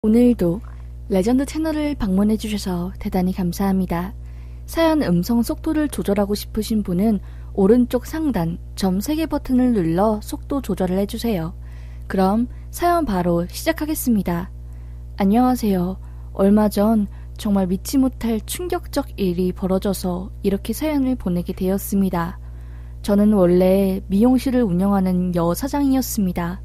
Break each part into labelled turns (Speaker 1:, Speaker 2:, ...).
Speaker 1: 오늘도 레전드 채널을 방문해주셔서 대단히 감사합니다. 사연 음성 속도를 조절하고 싶으신 분은 오른쪽 상단 점 3개 버튼을 눌러 속도 조절을 해주세요. 그럼 사연 바로 시작하겠습니다. 안녕하세요. 얼마 전 정말 믿지 못할 충격적 일이 벌어져서 이렇게 사연을 보내게 되었습니다. 저는 원래 미용실을 운영하는 여사장이었습니다.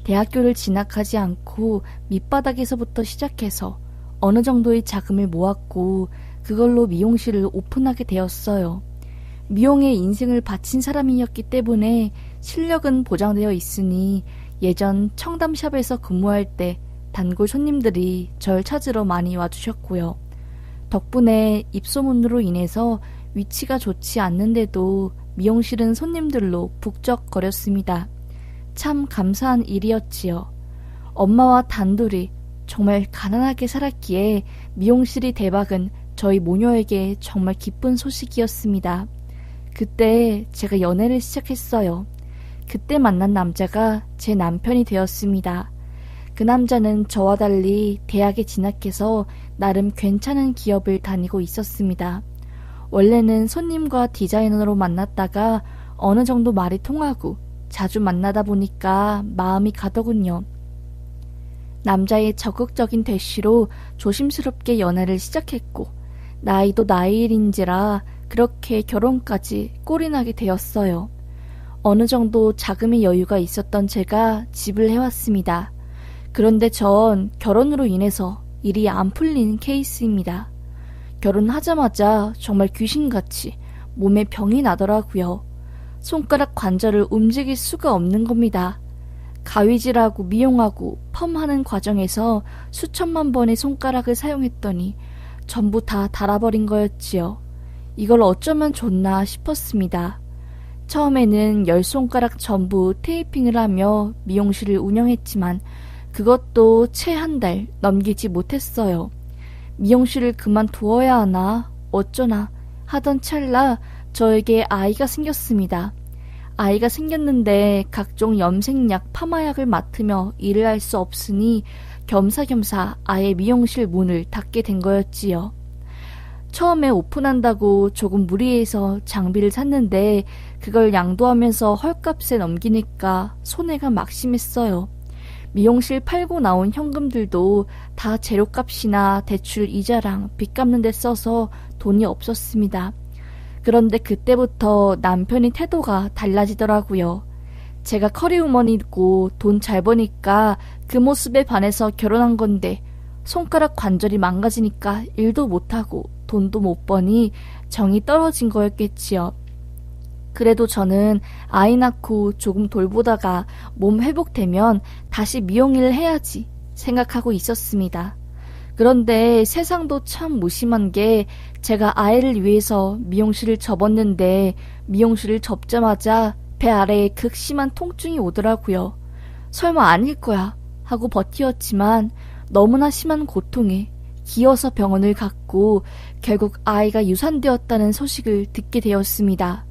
Speaker 1: 대학교를 진학하지 않고 밑바닥에서부터 시작해서 어느 정도의 자금을 모았고 그걸로 미용실을 오픈하게 되었어요. 미용에 인생을 바친 사람이었기 때문에 실력은 보장되어 있으니 예전 청담샵에서 근무할 때 단골 손님들이 절 찾으러 많이 와주셨고요. 덕분에 입소문으로 인해서 위치가 좋지 않는데도 미용실은 손님들로 북적거렸습니다. 참 감사한 일이었지요. 엄마와 단둘이 정말 가난하게 살았기에 미용실이 대박은 저희 모녀에게 정말 기쁜 소식이었습니다. 그때 제가 연애를 시작했어요. 그때 만난 남자가 제 남편이 되었습니다. 그 남자는 저와 달리 대학에 진학해서 나름 괜찮은 기업을 다니고 있었습니다. 원래는 손님과 디자이너로 만났다가 어느 정도 말이 통하고 자주 만나다 보니까 마음이 가더군요. 남자의 적극적인 대시로 조심스럽게 연애를 시작했고 나이도 나이일인지라 그렇게 결혼까지 꼴이 나게 되었어요. 어느 정도 자금의 여유가 있었던 제가 집을 해왔습니다. 그런데 전 결혼으로 인해서 일이 안 풀린 케이스입니다. 결혼하자마자 정말 귀신같이 몸에 병이 나더라고요. 손가락 관절을 움직일 수가 없는 겁니다. 가위질하고 미용하고 펌하는 과정에서 수천만 번의 손가락을 사용했더니 전부 다 닳아버린 거였지요. 이걸 어쩌면 좋나 싶었습니다. 처음에는 10손가락 전부 테이핑을 하며 미용실을 운영했지만 그것도 채 한 달 넘기지 못했어요. 미용실을 그만두어야 하나 어쩌나 하던 찰나 저에게 아이가 생겼습니다. 아이가 생겼는데 각종 염색약, 파마약을 맡으며 일을 할 수 없으니 겸사겸사 아예 미용실 문을 닫게 된 거였지요. 처음에 오픈한다고 조금 무리해서 장비를 샀는데 그걸 양도하면서 헐값에 넘기니까 손해가 막심했어요. 미용실 팔고 나온 현금들도 다 재료값이나 대출 이자랑 빚 갚는 데 써서 돈이 없었습니다. 그런데 그때부터 남편이 태도가 달라지더라고요. 제가 커리우먼이고 돈 잘 버니까 그 모습에 반해서 결혼한 건데 손가락 관절이 망가지니까 일도 못하고 돈도 못 버니 정이 떨어진 거였겠지요. 그래도 저는 아이 낳고 조금 돌보다가 몸 회복되면 다시 미용일을 해야지 생각하고 있었습니다. 그런데 세상도 참 무심한 게 제가 아이를 위해서 미용실을 접었는데 미용실을 접자마자 배 아래에 극심한 통증이 오더라고요. 설마 아닐 거야 하고 버티었지만 너무나 심한 고통에 기어서 병원을 갔고 결국 아이가 유산되었다는 소식을 듣게 되었습니다.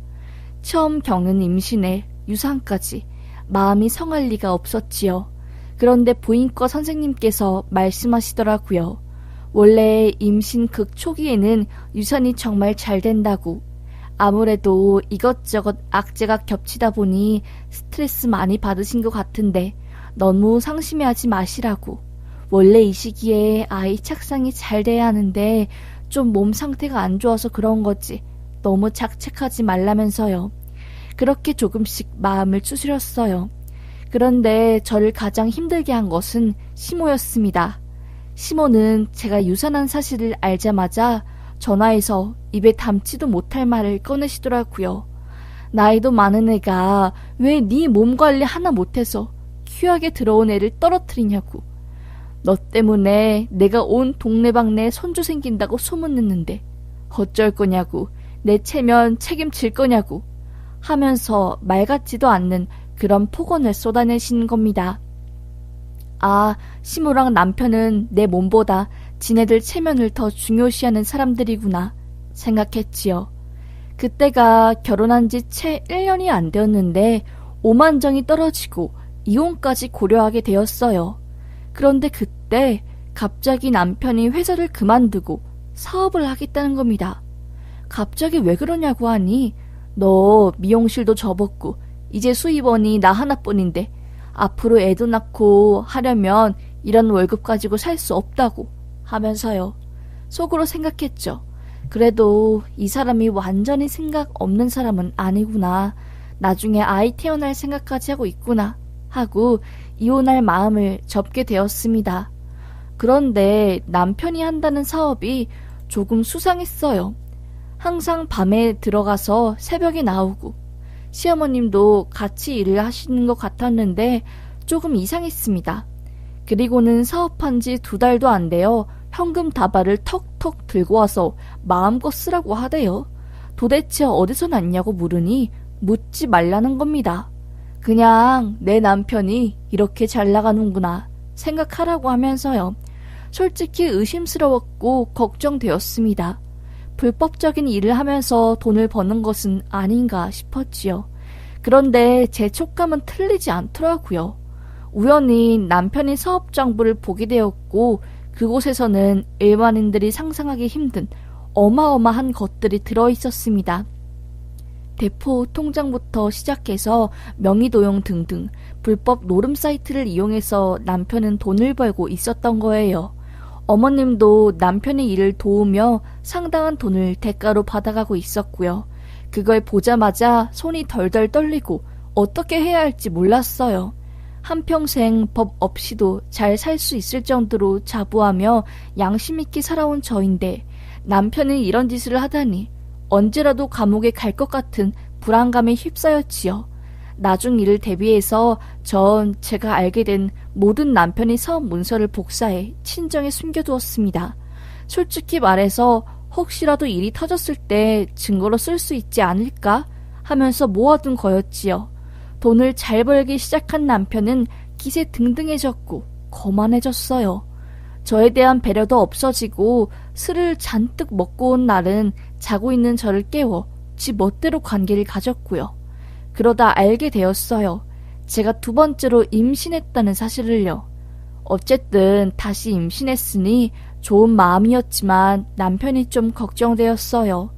Speaker 1: 처음 겪는 임신에 유산까지 마음이 성할 리가 없었지요. 그런데 부인과 선생님께서 말씀하시더라고요. 원래 임신 극초기에는 유산이 정말 잘 된다고. 아무래도 이것저것 악재가 겹치다 보니 스트레스 많이 받으신 것 같은데 너무 상심해하지 마시라고. 원래 이 시기에 아이 착상이 잘 돼야 하는데 좀 몸 상태가 안 좋아서 그런 거지. 너무 자책하지 말라면서요. 그렇게 조금씩 마음을 추스렸어요. 그런데 저를 가장 힘들게 한 것은 시모였습니다. 시모는 제가 유산한 사실을 알자마자 전화해서 입에 담지도 못할 말을 꺼내시더라고요. 나이도 많은 애가 왜 네 몸 관리 하나 못해서 귀하게 들어온 애를 떨어뜨리냐고. 너 때문에 내가 온 동네방네에 손주 생긴다고 소문냈는데 어쩔 거냐고. 내 체면 책임질 거냐고 하면서 말 같지도 않는 그런 폭언을 쏟아내시는 겁니다. 아, 시모랑 남편은 내 몸보다 지네들 체면을 더 중요시하는 사람들이구나 생각했지요. 그때가 결혼한 지 채 1년이 안 되었는데 오만정이 떨어지고 이혼까지 고려하게 되었어요. 그런데 그때 갑자기 남편이 회사를 그만두고 사업을 하겠다는 겁니다. 갑자기 왜 그러냐고 하니 너 미용실도 접었고 이제 수입원이 나 하나뿐인데 앞으로 애도 낳고 하려면 이런 월급 가지고 살 수 없다고 하면서요. 속으로 생각했죠. 그래도 이 사람이 완전히 생각 없는 사람은 아니구나. 나중에 아이 태어날 생각까지 하고 있구나 하고 이혼할 마음을 접게 되었습니다. 그런데 남편이 한다는 사업이 조금 수상했어요. 항상 밤에 들어가서 새벽에 나오고 시어머님도 같이 일을 하시는 것 같았는데 조금 이상했습니다. 그리고는 사업한 지 2달도 안 되어 현금 다발을 턱턱 들고 와서 마음껏 쓰라고 하대요. 도대체 어디서 났냐고 물으니 묻지 말라는 겁니다. 그냥 내 남편이 이렇게 잘 나가는구나 생각하라고 하면서요. 솔직히 의심스러웠고 걱정되었습니다. 불법적인 일을 하면서 돈을 버는 것은 아닌가 싶었지요. 그런데 제 촉감은 틀리지 않더라고요. 우연히 남편이 사업 정보를 보게 되었고 그곳에서는 일반인들이 상상하기 힘든 어마어마한 것들이 들어있었습니다. 대포 통장부터 시작해서 명의도용 등등 불법 노름 사이트를 이용해서 남편은 돈을 벌고 있었던 거예요. 어머님도 남편의 일을 도우며 상당한 돈을 대가로 받아가고 있었고요. 그걸 보자마자 손이 덜덜 떨리고 어떻게 해야 할지 몰랐어요. 한평생 법 없이도 잘 살 수 있을 정도로 자부하며 양심 있게 살아온 저인데 남편이 이런 짓을 하다니 언제라도 감옥에 갈 것 같은 불안감에 휩싸였지요. 나중 일을 대비해서 전 제가 알게 된 모든 남편의 사업 문서를 복사해 친정에 숨겨두었습니다. 솔직히 말해서 혹시라도 일이 터졌을 때 증거로 쓸 수 있지 않을까 하면서 모아둔 거였지요. 돈을 잘 벌기 시작한 남편은 기세 등등해졌고 거만해졌어요. 저에 대한 배려도 없어지고 술을 잔뜩 먹고 온 날은 자고 있는 저를 깨워 지 멋대로 관계를 가졌고요. 그러다 알게 되었어요. 제가 2번째로 임신했다는 사실을요. 어쨌든 다시 임신했으니 좋은 마음이었지만 남편이 좀 걱정되었어요.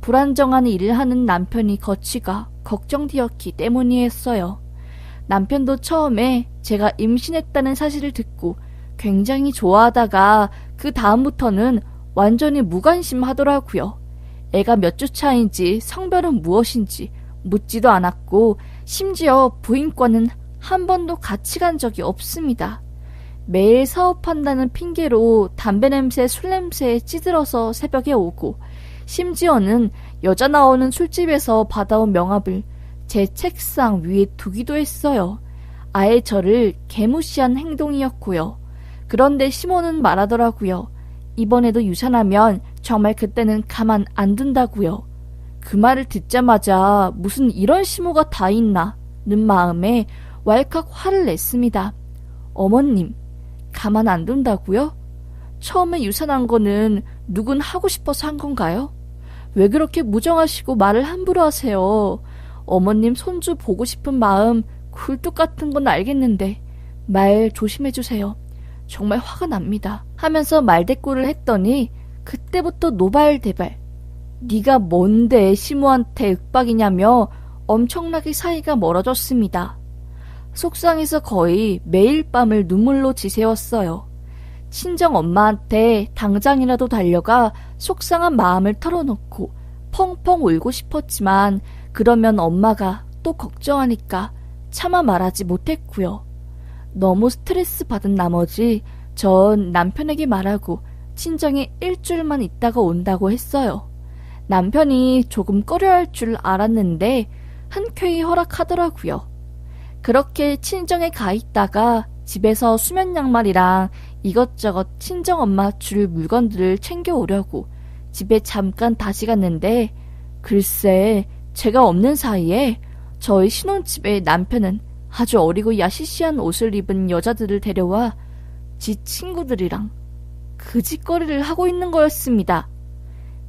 Speaker 1: 불안정한 일을 하는 남편이 거치가 걱정되었기 때문이었어요. 남편도 처음에 제가 임신했다는 사실을 듣고 굉장히 좋아하다가 그 다음부터는 완전히 무관심하더라고요. 애가 몇 주 차인지 성별은 무엇인지 묻지도 않았고 심지어 부인과는 한 번도 같이 간 적이 없습니다. 매일 사업한다는 핑계로 담배 냄새, 술 냄새에 찌들어서 새벽에 오고 심지어는 여자 나오는 술집에서 받아온 명함을 제 책상 위에 두기도 했어요. 아예 저를 개무시한 행동이었고요. 그런데 시모는 말하더라고요. 이번에도 유산하면 정말 그때는 가만 안 둔다고요. 그 말을 듣자마자 무슨 이런 시모가 다 있나는 마음에 왈칵 화를 냈습니다. 어머님, 가만 안 둔다고요? 처음에 유산한 거는 누군 하고 싶어서 한 건가요? 왜 그렇게 무정하시고 말을 함부로 하세요? 어머님 손주 보고 싶은 마음 굴뚝 같은 건 알겠는데 말 조심해주세요. 정말 화가 납니다. 하면서 말대꾸를 했더니 그때부터 노발대발 네가 뭔데 시모한테 윽박이냐며 엄청나게 사이가 멀어졌습니다. 속상해서 거의 매일 밤을 눈물로 지새웠어요. 친정 엄마한테 당장이라도 달려가 속상한 마음을 털어놓고 펑펑 울고 싶었지만 그러면 엄마가 또 걱정하니까 차마 말하지 못했고요. 너무 스트레스 받은 나머지 전 남편에게 말하고 친정에 일주일만 있다가 온다고 했어요. 남편이 조금 꺼려할 줄 알았는데 흔쾌히 허락하더라고요. 그렇게 친정에 가 있다가 집에서 수면 양말이랑 이것저것 친정엄마 줄 물건들을 챙겨오려고 집에 잠깐 다시 갔는데 글쎄 제가 없는 사이에 저희 신혼집에 남편은 아주 어리고 야시시한 옷을 입은 여자들을 데려와 지 친구들이랑 그 짓거리를 하고 있는 거였습니다.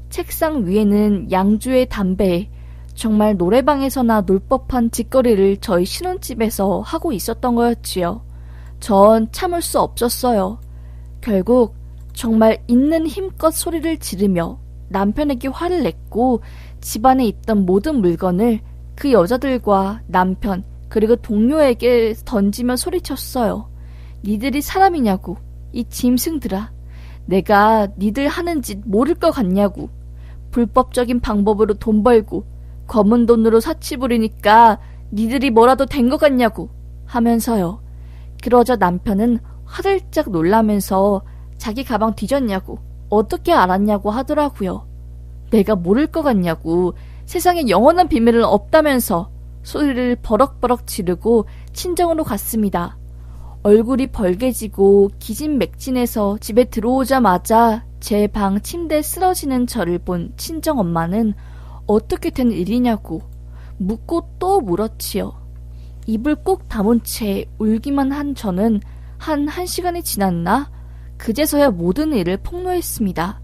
Speaker 1: 책상 위에는 양주의 담배에 정말 노래방에서나 놀 법한 짓거리를 저희 신혼집에서 하고 있었던 거였지요. 전 참을 수 없었어요. 결국 정말 있는 힘껏 소리를 지르며 남편에게 화를 냈고 집안에 있던 모든 물건을 그 여자들과 남편 그리고 동료에게 던지며 소리쳤어요. 니들이 사람이냐고, 이 짐승들아. 내가 니들 하는 짓 모를 것 같냐고. 불법적인 방법으로 돈 벌고 검은 돈으로 사치 부리니까 니들이 뭐라도 된 것 같냐고 하면서요. 그러자 남편은 화들짝 놀라면서 자기 가방 뒤졌냐고, 어떻게 알았냐고 하더라고요. 내가 모를 것 같냐고, 세상에 영원한 비밀은 없다면서 소리를 버럭버럭 지르고 친정으로 갔습니다. 얼굴이 벌개지고 기진맥진해서 집에 들어오자마자 제 방 침대에 쓰러지는 저를 본 친정엄마는 어떻게 된 일이냐고 묻고 또 물었지요. 입을 꼭 다문 채 울기만 한 저는 한 1시간이 지났나? 그제서야 모든 일을 폭로했습니다.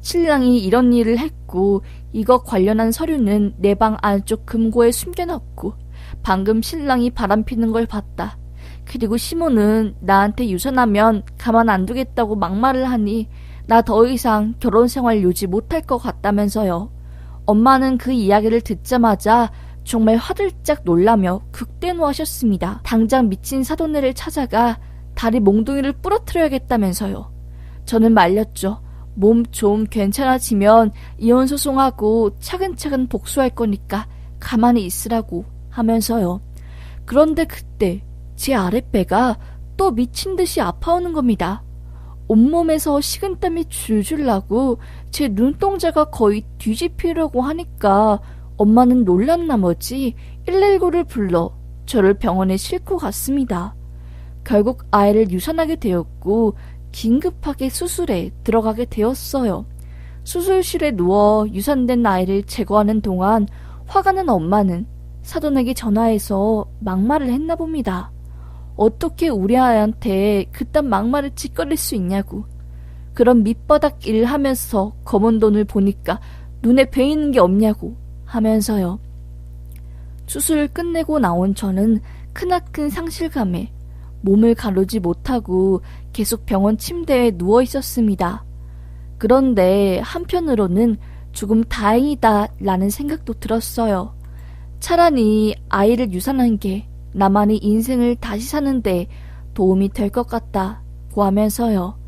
Speaker 1: 신랑이 이런 일을 했고 이거 관련한 서류는 내 방 안쪽 금고에 숨겨놨고 방금 신랑이 바람피는 걸 봤다. 그리고 시모는 나한테 유산하면 가만 안 두겠다고 막말을 하니 나 더 이상 결혼생활 유지 못할 것 같다면서요. 엄마는 그 이야기를 듣자마자 정말 화들짝 놀라며 극대노하셨습니다. 당장 미친 사돈네를 찾아가 다리 몽둥이를 부러뜨려야겠다면서요. 저는 말렸죠. 몸 좀 괜찮아지면 이혼 소송하고 차근차근 복수할 거니까 가만히 있으라고 하면서요. 그런데 그때 제 아랫배가 또 미친 듯이 아파오는 겁니다. 온몸에서 식은땀이 줄줄 나고 제 눈동자가 거의 뒤집히려고 하니까 엄마는 놀란 나머지 119를 불러 저를 병원에 싣고 갔습니다. 결국 아이를 유산하게 되었고 긴급하게 수술에 들어가게 되었어요. 수술실에 누워 유산된 아이를 제거하는 동안 화가 난 엄마는 사돈에게 전화해서 막말을 했나 봅니다. 어떻게 우리 아이한테 그딴 막말을 짓거릴 수 있냐고. 그런 밑바닥 일을 하면서 검은 돈을 보니까 눈에 베이는 게 없냐고 하면서요. 수술을 끝내고 나온 저는 크나큰 상실감에 몸을 가누지 못하고 계속 병원 침대에 누워 있었습니다. 그런데 한편으로는 조금 다행이다 라는 생각도 들었어요. 차라리 아이를 유산한 게 나만의 인생을 다시 사는데 도움이 될 것 같다고 하면서요.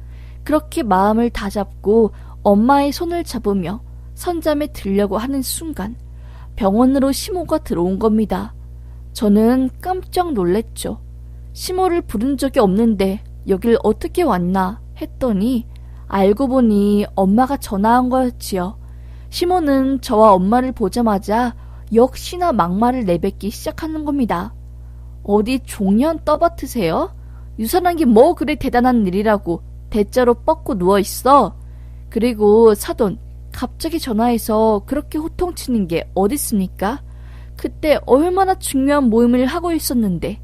Speaker 1: 그렇게 마음을 다잡고 엄마의 손을 잡으며 선잠에 들려고 하는 순간 병원으로 시모가 들어온 겁니다. 저는 깜짝 놀랬죠. 시모를 부른 적이 없는데 여길 어떻게 왔나 했더니 알고 보니 엄마가 전화한 거였지요. 시모는 저와 엄마를 보자마자 역시나 막말을 내뱉기 시작하는 겁니다. 어디 종년 떠받드세요? 유산한 게 뭐 그리 대단한 일이라고 대자로 뻗고 누워있어? 그리고 사돈, 갑자기 전화해서 그렇게 호통치는 게 어딨습니까? 그때 얼마나 중요한 모임을 하고 있었는데.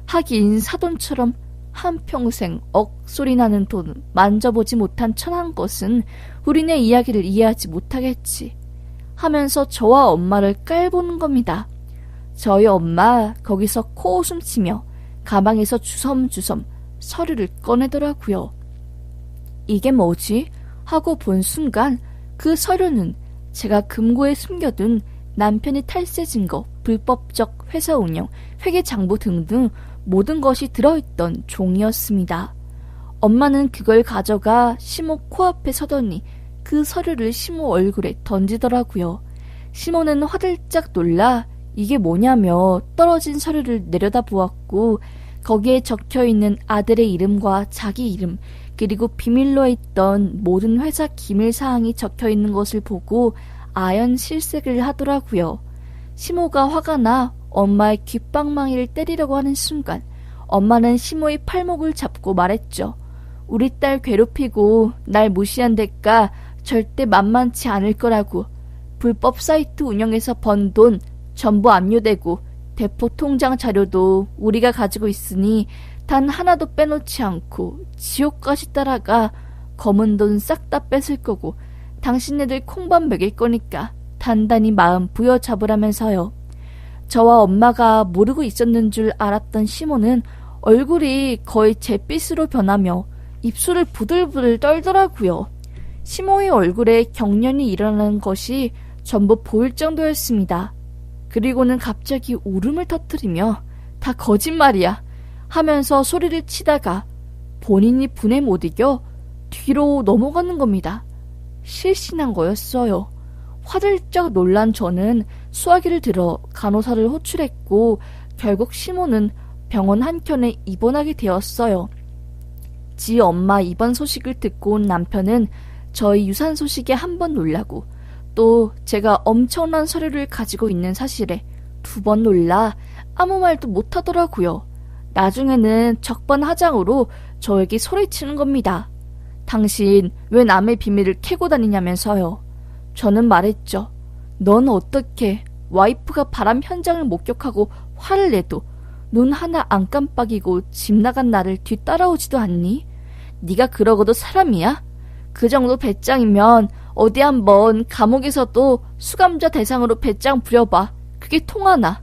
Speaker 1: 하긴 사돈처럼 한평생 억소리 나는 돈 만져보지 못한 천한 것은 우리네 이야기를 이해하지 못하겠지 하면서 저와 엄마를 깔보는 겁니다. 저희 엄마 거기서 코웃음 치며 가방에서 주섬주섬 서류를 꺼내더라고요. 이게 뭐지? 하고 본 순간 그 서류는 제가 금고에 숨겨둔 남편이 탈세 증거, 불법적 회사 운영, 회계장부 등등 모든 것이 들어있던 종이었습니다. 엄마는 그걸 가져가 시모 코앞에 서더니 그 서류를 시모 얼굴에 던지더라고요. 시모는 화들짝 놀라 이게 뭐냐며 떨어진 서류를 내려다보았고 거기에 적혀있는 아들의 이름과 자기 이름 그리고 비밀로 있던 모든 회사 기밀사항이 적혀있는 것을 보고 아연 실색을 하더라고요. 시모가 화가 나 엄마의 귓방망이를 때리려고 하는 순간 엄마는 시모의 팔목을 잡고 말했죠. 우리 딸 괴롭히고 날 무시한 대가 절대 만만치 않을 거라고. 불법 사이트 운영해서 번 돈 전부 압류되고 대포 통장 자료도 우리가 가지고 있으니 단 하나도 빼놓지 않고 지옥까지 따라가 검은 돈 싹 다 뺏을 거고 당신네들 콩밥 먹일 거니까 단단히 마음 부여잡으라면서요. 저와 엄마가 모르고 있었는 줄 알았던 시모는 얼굴이 거의 잿빛으로 변하며 입술을 부들부들 떨더라고요. 시모의 얼굴에 경련이 일어나는 것이 전부 보일 정도였습니다. 그리고는 갑자기 울음을 터뜨리며 다 거짓말이야 하면서 소리를 치다가 본인이 분에 못 이겨 뒤로 넘어가는 겁니다. 실신한 거였어요. 화들짝 놀란 저는 수화기를 들어 간호사를 호출했고 결국 시모는 병원 한켠에 입원하게 되었어요. 지 엄마 입원 소식을 듣고 온 남편은 저희 유산 소식에 한 번 놀라고 또 제가 엄청난 서류를 가지고 있는 사실에 2번 놀라 아무 말도 못하더라고요. 나중에는 적반하장으로 저에게 소리치는 겁니다. 당신 왜 남의 비밀을 캐고 다니냐면서요. 저는 말했죠. 넌 어떻게 와이프가 바람 현장을 목격하고 화를 내도 눈 하나 안 깜빡이고 집 나간 나를 뒤따라오지도 않니? 네가 그러고도 사람이야? 그 정도 배짱이면 어디 한번 감옥에서도 수감자 대상으로 배짱 부려봐. 그게 통하나?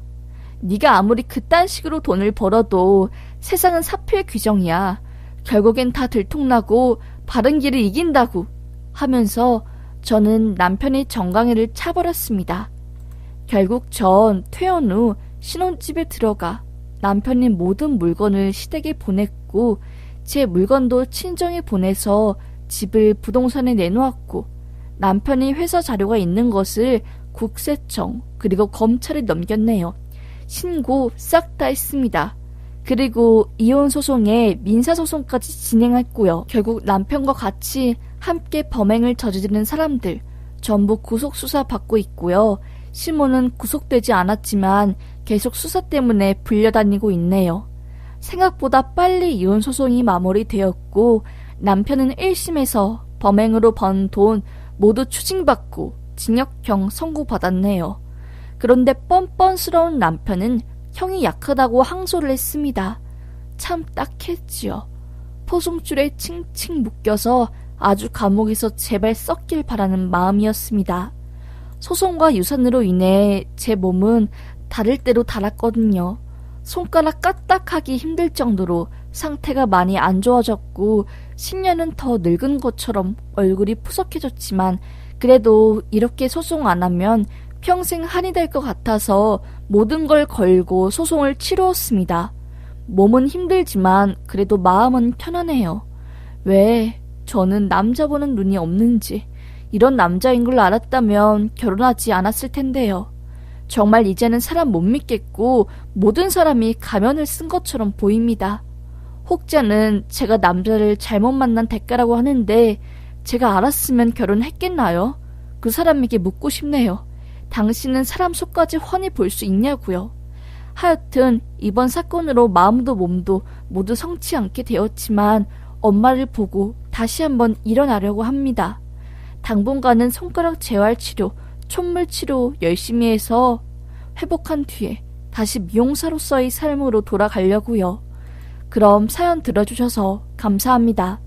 Speaker 1: 네가 아무리 그딴 식으로 돈을 벌어도 세상은 사표의 규정이야. 결국엔 다 들통나고 바른 길을 이긴다고 하면서 저는 남편의 정강이를 차버렸습니다. 결국 전 퇴원 후 신혼집에 들어가 남편의 모든 물건을 시댁에 보냈고 제 물건도 친정에 보내서 집을 부동산에 내놓았고 남편이 회사 자료가 있는 것을 국세청 그리고 검찰에 넘겼네요. 신고 싹 다 했습니다. 그리고 이혼 소송에 민사소송까지 진행했고요. 결국 남편과 같이 함께 범행을 저지르는 사람들 전부 구속수사 받고 있고요. 시모는 구속되지 않았지만 계속 수사 때문에 불려다니고 있네요. 생각보다 빨리 이혼 소송이 마무리되었고 남편은 1심에서 범행으로 번 돈 모두 추징받고 징역형 선고받았네요. 그런데 뻔뻔스러운 남편은 형이 약하다고 항소를 했습니다. 참 딱했지요. 포송줄에 칭칭 묶여서 아주 감옥에서 제발 썩길 바라는 마음이었습니다. 소송과 유산으로 인해 제 몸은 다를 대로 달았거든요. 손가락 까딱하기 힘들 정도로 상태가 많이 안 좋아졌고 10년은 더 늙은 것처럼 얼굴이 푸석해졌지만 그래도 이렇게 소송 안 하면 평생 한이 될 것 같아서 모든 걸 걸고 소송을 치루었습니다. 몸은 힘들지만 그래도 마음은 편안해요. 왜 저는 남자 보는 눈이 없는지 이런 남자인 걸 알았다면 결혼하지 않았을 텐데요. 정말 이제는 사람 못 믿겠고 모든 사람이 가면을 쓴 것처럼 보입니다. 혹자는 제가 남자를 잘못 만난 대가라고 하는데 제가 알았으면 결혼했겠나요? 그 사람에게 묻고 싶네요. 당신은 사람 속까지 훤히 볼 수 있냐고요. 하여튼 이번 사건으로 마음도 몸도 모두 성치 않게 되었지만 엄마를 보고 다시 한번 일어나려고 합니다. 당분간은 손가락 재활치료, 촛물치료 열심히 해서 회복한 뒤에 다시 미용사로서의 삶으로 돌아가려고요. 그럼 사연 들어주셔서 감사합니다.